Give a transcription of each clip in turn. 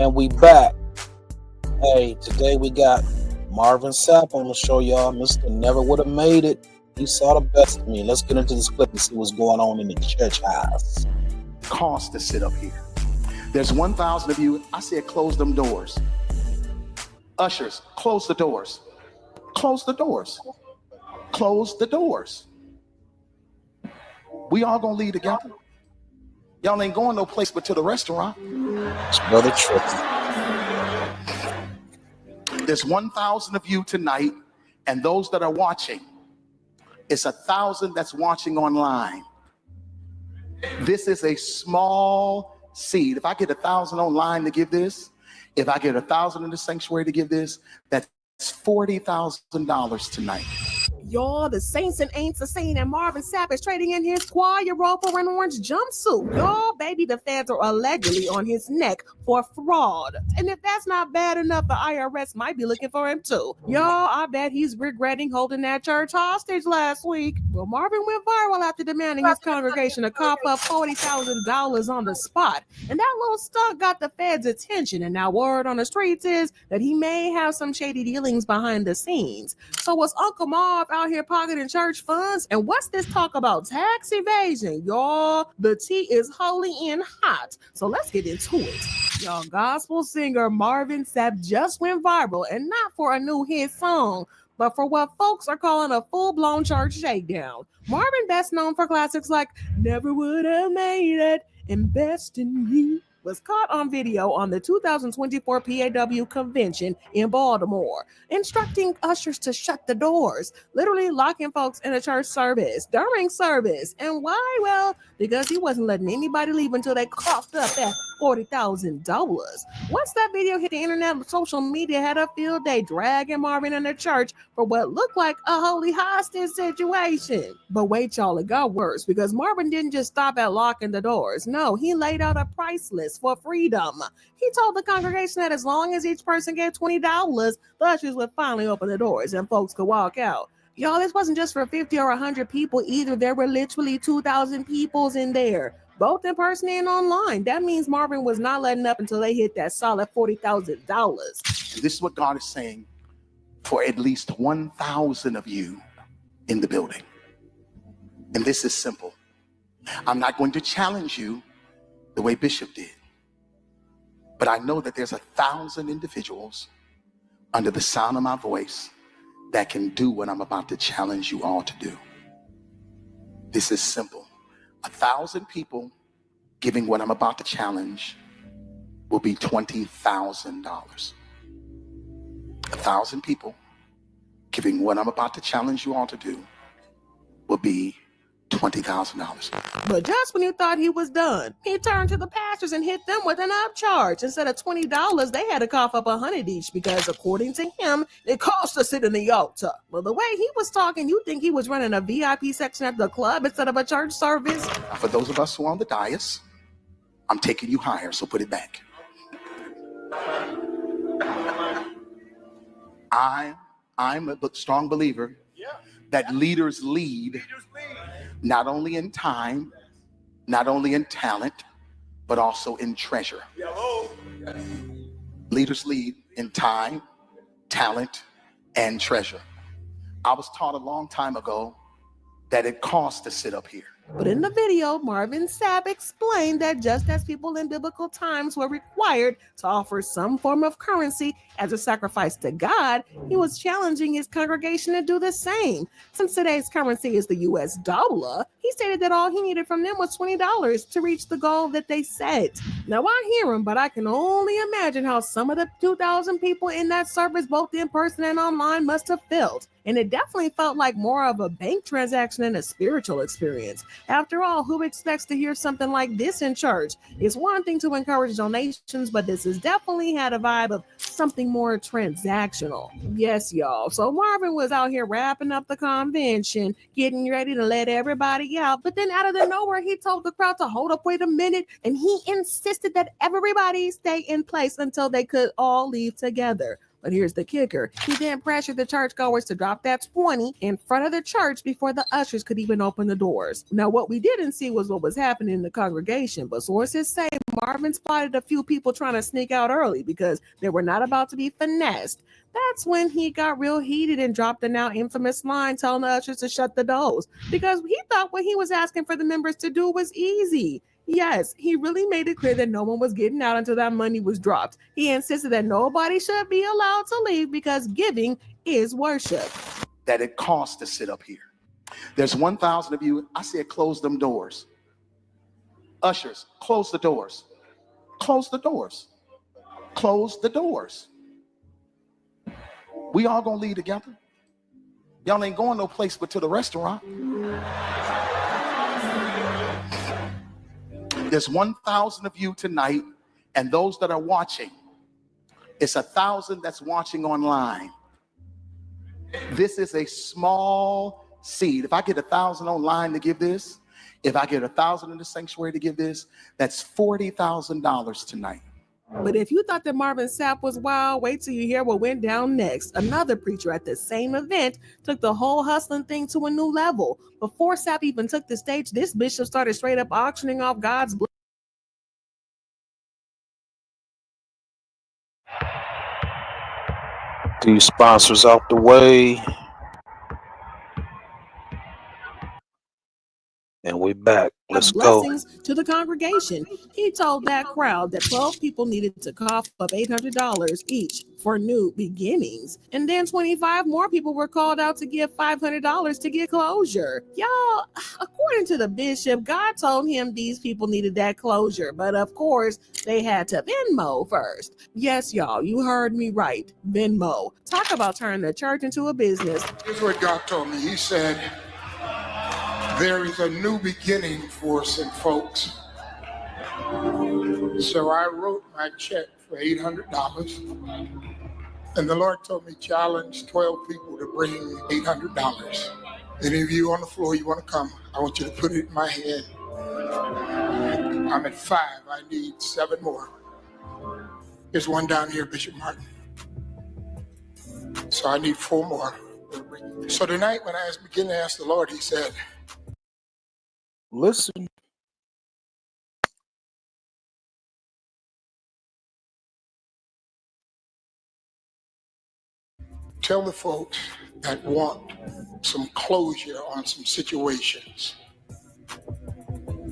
And we back. Hey, today we got Marvin Sapp on the show, y'all. Mr. Never Would Have Made It. He saw the best of me. Let's get into this clip and see what's going on in the church house. Cost to sit up here. There's 1,000 of you. I said close them doors. Ushers, close the doors. Close the doors. Close the doors. We all gonna leave together. Y'all ain't going no place but to the restaurant. It's Brother Trippy. There's 1,000 of you tonight, and those that are watching, it's 1,000 that's watching online. This is a small seed. If I get 1,000 online to give this, if I get 1,000 in the sanctuary to give this, that's $40,000 tonight. Y'all, the Saints and Aints are saying that Marvin Sapp is trading in his choir robe for an orange jumpsuit. Y'all, baby, the feds are allegedly on his neck for fraud. And if that's not bad enough, the IRS might be looking for him too. Y'all, I bet he's regretting holding that church hostage last week. Well, Marvin went viral after demanding his congregation to cough up $40,000 on the spot. And that little stunt got the feds' attention. And now word on the streets is that he may have some shady dealings behind the scenes. So was Uncle Marv out here pocketing church funds? And what's this talk about tax evasion? Y'all, the tea is holy and hot. So let's get into it. Y'all, gospel singer Marvin Sapp just went viral, and not for a new hit song, but for what folks are calling a full-blown church shakedown. Marvin, best known for classics like Never Would Have Made It and Best in You, was caught on video on the 2024 PAW convention in Baltimore, instructing ushers to shut the doors, literally locking folks in a church service during service. And why? Well, because he wasn't letting anybody leave until they coughed up that $40,000. Once that video hit the internet, social media had a field day dragging Marvin in the church for what looked like a holy hostage situation. But wait, y'all, it got worse, because Marvin didn't just stop at locking the doors. No, he laid out a price list for freedom. He told the congregation that as long as each person gave $20, the ushers would finally open the doors and folks could walk out. Y'all, this wasn't just for 50 or 100 people either. There were literally 2,000 peoples in there, both in person and online. That means Marvin was not letting up until they hit that solid $40,000. This is what God is saying for at least 1,000 of you in the building. And this is simple. I'm not going to challenge you the way Bishop did, but I know that there's 1,000 individuals under the sound of my voice that can do what I'm about to challenge you all to do. This is simple. 1,000 people giving what I'm about to challenge will be $20,000. 1,000 people giving what I'm about to challenge you all to do will be $20,000. But just when you thought he was done, he turned to the pastors and hit them with an upcharge. Instead of $20, they had to cough up $100 each, because according to him, it cost to sit in the altar. Well, the way he was talking, you think he was running a VIP section at the club instead of a church service? Now, for those of us who are on the dais, I'm taking you higher, so put it back. I'm a strong believer that leaders lead not only in time, not only in talent, but also in treasure. Leaders lead in time, talent, and treasure. I was taught a long time ago that it costs to sit up here. But in the video, Marvin Sapp explained that just as people in biblical times were required to offer some form of currency as a sacrifice to God, he was challenging his congregation to do the same. Since today's currency is the US dollar, he stated that all he needed from them was $20 to reach the goal that they set. Now, I hear him, but I can only imagine how some of the 2,000 people in that service, both in person and online, must have felt. And it definitely felt like more of a bank transaction than a spiritual experience. After all, who expects to hear something like this in church? It's one thing to encourage donations, but this has definitely had a vibe of something more transactional. Yes, y'all. So Marvin was out here wrapping up the convention, getting ready to let everybody out. But then out of the nowhere, he told the crowd to hold up, wait a minute. And he insisted that everybody stay in place until they could all leave together. But here's the kicker. He then pressured the churchgoers to drop that 20 in front of the church before the ushers could even open the doors. Now, what we didn't see was what was happening in the congregation, but sources say Marvin spotted a few people trying to sneak out early because they were not about to be finessed. That's when he got real heated and dropped the now infamous line telling the ushers to shut the doors because he thought what he was asking for the members to do was easy. Yes, he really made it clear that no one was getting out until that money was dropped. He insisted that nobody should be allowed to leave because giving is worship. That it costs to sit up here. There's 1,000 of you. I said close them doors. Ushers, close the doors. Close the doors. Close the doors. We all gonna leave together. Y'all ain't going no place but to the restaurant. There's 1,000 of you tonight, and those that are watching, it's 1,000 that's watching online. This is a small seed. If I get 1,000 online to give this, if I get 1,000 in the sanctuary to give this, that's $40,000 tonight. But if you thought that Marvin Sapp was wild, wait till you hear what went down next. Another preacher at the same event took the whole hustling thing to a new level. Before Sapp even took the stage, this bishop started straight up auctioning off God's blood. These sponsors out the way. And we back. Let's go. Blessings to the congregation. He told that crowd that 12 people needed to cough up $800 each for new beginnings. And then 25 more people were called out to give $500 to get closure. Y'all, according to the bishop, God told him these people needed that closure. But of course, they had to Venmo first. Yes, y'all, you heard me right. Venmo. Talk about turning the church into a business. Here's what God told me. He said, there is a new beginning for some folks. So I wrote my check for $800. And the Lord told me, challenge 12 people to bring $800. Any of you on the floor, you want to come, I want you to put it in my hand. I'm at 5. I need 7 more. There's one down here, Bishop Martin. So I need 4 more. So tonight, when I began to ask the Lord, he said, listen. tell the folks that want some closure on some situations,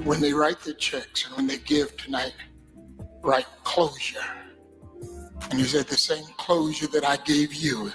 when they write their checks and when they give tonight, write closure. And he said, the same closure that I gave you,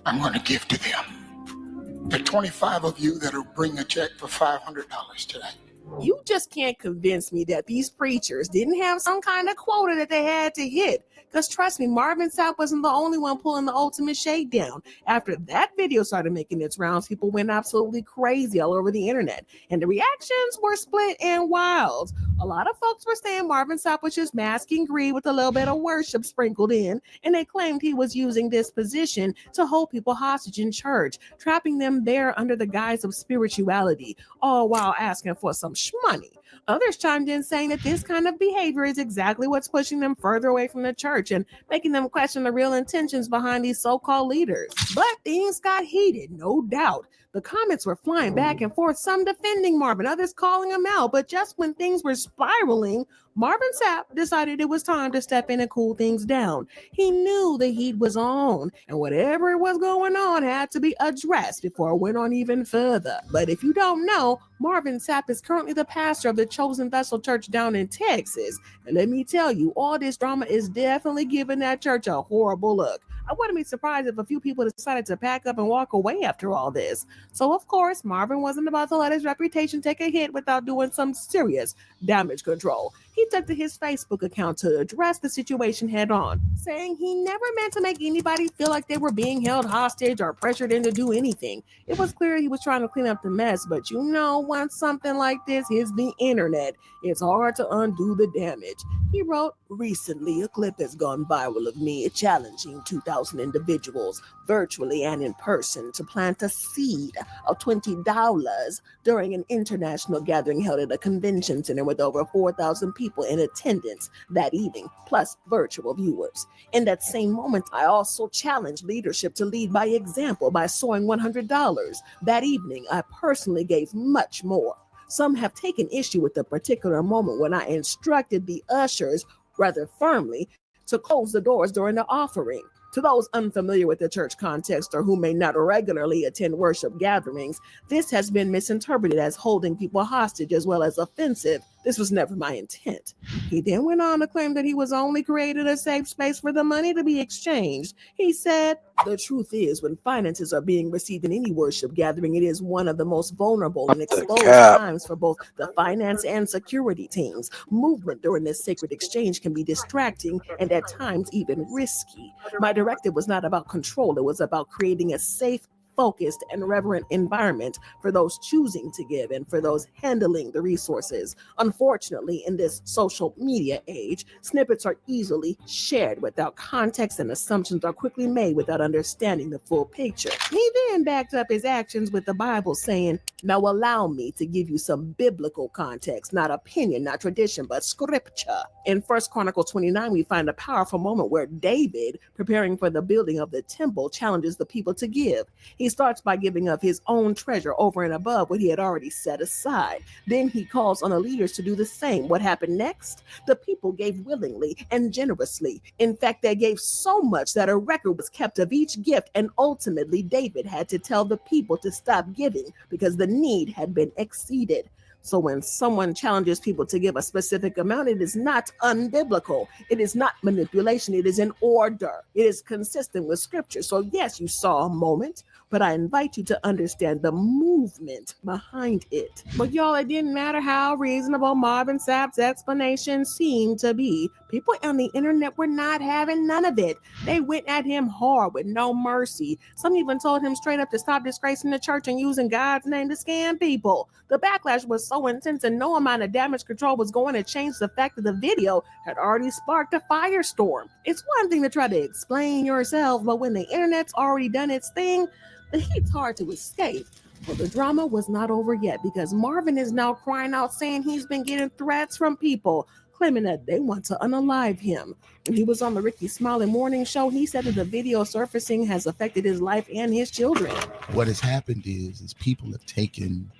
I'm going to give to them. There are 25 of you that will bring a check for $500 tonight. You just can't convince me that these preachers didn't have some kind of quota that they had to hit. Because trust me, Marvin Sapp wasn't the only one pulling the ultimate shakedown. After that video started making its rounds, people went absolutely crazy all over the internet. And the reactions were split and wild. A lot of folks were saying Marvin Sapp was just masking greed with a little bit of worship sprinkled in. And they claimed he was using this position to hold people hostage in church, trapping them there under the guise of spirituality, all while asking for some shmoney. Others chimed in saying that this kind of behavior is exactly what's pushing them further away from the church and making them question the real intentions behind these so-called leaders. But things got heated, no doubt. The comments were flying back and forth, some defending Marvin, others calling him out. But just when things were spiraling, Marvin Sapp decided it was time to step in and cool things down. He knew the heat was on, and whatever was going on had to be addressed before it went on even further. But if you don't know, Marvin Sapp is currently the pastor of the Chosen Vessel Church down in Texas. And let me tell you, all this drama is definitely giving that church a horrible look. I wouldn't be surprised if a few people decided to pack up and walk away after all this. So, of course, Marvin wasn't about to let his reputation take a hit without doing some serious damage control. He took to his Facebook account to address the situation head on, saying he never meant to make anybody feel like they were being held hostage or pressured into do anything. It was clear he was trying to clean up the mess, but you know, once something like this hits the internet, it's hard to undo the damage. He wrote, recently a clip has gone viral of me challenging 2,000 individuals, virtually and in person, to plant a seed of $20 during an international gathering held at a convention center with over 4,000 people people in attendance that evening, plus virtual viewers. In that same moment, I also challenged leadership to lead by example by sowing $100. That evening, I personally gave much more. Some have taken issue with the particular moment when I instructed the ushers rather firmly to close the doors during the offering. To those unfamiliar with the church context or who may not regularly attend worship gatherings, this has been misinterpreted as holding people hostage as well as offensive. This was never my intent. He then went on to claim that he was only created a safe space for the money to be exchanged. He said, "The truth is, when finances are being received in any worship gathering, it is one of the most vulnerable and exposed times for both the finance and security teams. Movement during this sacred exchange can be distracting and at times even risky. My directive was not about control. It was about creating a safe, focused, and reverent environment for those choosing to give and for those handling the resources. Unfortunately, in this social media age, snippets are easily shared without context and assumptions are quickly made without understanding the full picture." He then backed up his actions with the Bible saying, "Now allow me to give you some biblical context, not opinion, not tradition, but scripture." In 1 Chronicles 29, we find a powerful moment where David, preparing for the building of the temple, challenges the people to give. He starts by giving of his own treasure over and above what he had already set aside. Then he calls on the leaders to do the same. What happened next? The people gave willingly and generously. In fact, they gave so much that a record was kept of each gift, and ultimately David had to tell the people to stop giving because the need had been exceeded. So when someone challenges people to give a specific amount, it is not unbiblical. It is not manipulation. It is in order. It is consistent with scripture. So yes, you saw a moment, but I invite you to understand the movement behind it. But y'all, it didn't matter how reasonable Marvin Sapp's explanation seemed to be. People on the internet were not having none of it. They went at him hard with no mercy. Some even told him straight up to stop disgracing the church and using God's name to scam people. The backlash was so intense and no amount of damage control was going to change the fact that the video had already sparked a firestorm. It's one thing to try to explain yourself, but when the internet's already done its thing, the heat's hard to escape. Well, the drama was not over yet because Marvin is now crying out saying he's been getting threats from people claiming that they want to unalive him. When he was on the Ricky Smiley Morning Show, he said that the video surfacing has affected his life and his children. What has happened is people have taken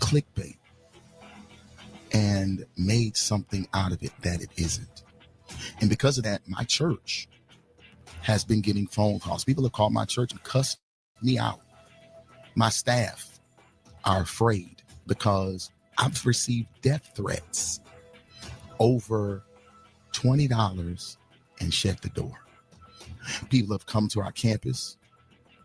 clickbait and made something out of it that it isn't. And because of that, my church has been getting phone calls. People have called my church and cussed me out. My staff are afraid because I've received death threats over $20 and shut the door. People have come to our campus.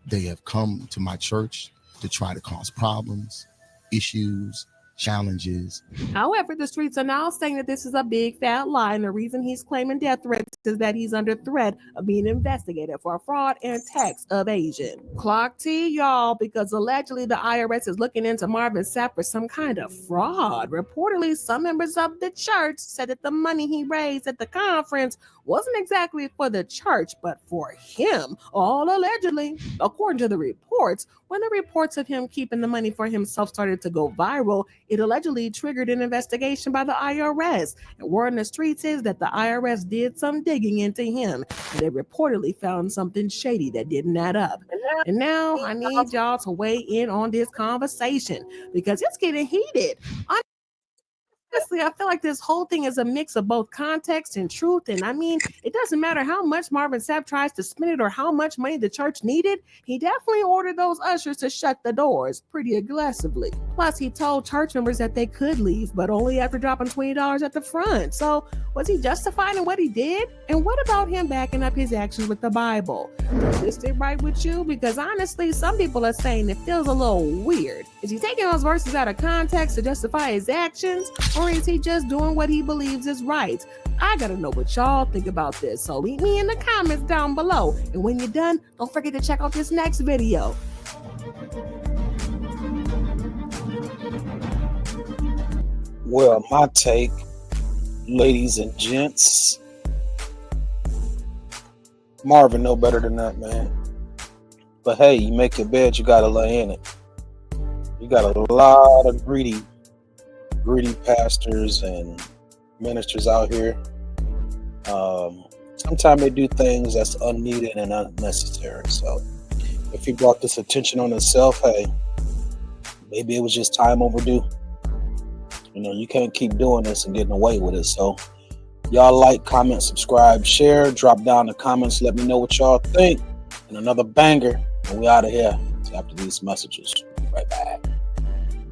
They have come to my church to try to cause problems, issues, challenges. However, the streets are now saying that this is a big fat lie, and the reason he's claiming death threats is that he's under threat of being investigated for fraud and tax evasion. Clock T, y'all, because allegedly the IRS is looking into Marvin Sapp for some kind of fraud. Reportedly, some members of the church said that the money he raised at the conference wasn't exactly for the church, but for him, all allegedly. According to the reports, when the reports of him keeping the money for himself started to go viral, it allegedly triggered an investigation by the IRS. And word in the streets is that the IRS did some digging into him, and they reportedly found something shady that didn't add up. And now I need y'all to weigh in on this conversation because it's getting heated. Honestly, I feel like this whole thing is a mix of both context and truth. And I mean, it doesn't matter how much Marvin Sapp tries to spin it or how much money the church needed. He definitely ordered those ushers to shut the doors pretty aggressively. Plus, he told church members that they could leave, but only after dropping $20 at the front. So was he justified in what he did? And what about him backing up his actions with the Bible? Does this sit right with you? Because honestly, some people are saying it feels a little weird. Is he taking those verses out of context to justify his actions? Or is he just doing what he believes is right? I gotta know what y'all think about this, so leave me in the comments down below. And when you're done, don't forget to check out this next video. Well, my take, ladies and gents, Marvin know better than that, man. But hey, you make your bed, you gotta lay in it. You got a lot of greedy pastors and ministers out here. Sometimes they do things that's unneeded and unnecessary. So if he brought this attention on himself, hey, maybe it was just time overdue. You know, you can't keep doing this and getting away with it. So y'all like, comment, subscribe, share, drop down the comments. Let me know what y'all think. And another banger. And we out of here after these messages. Right back.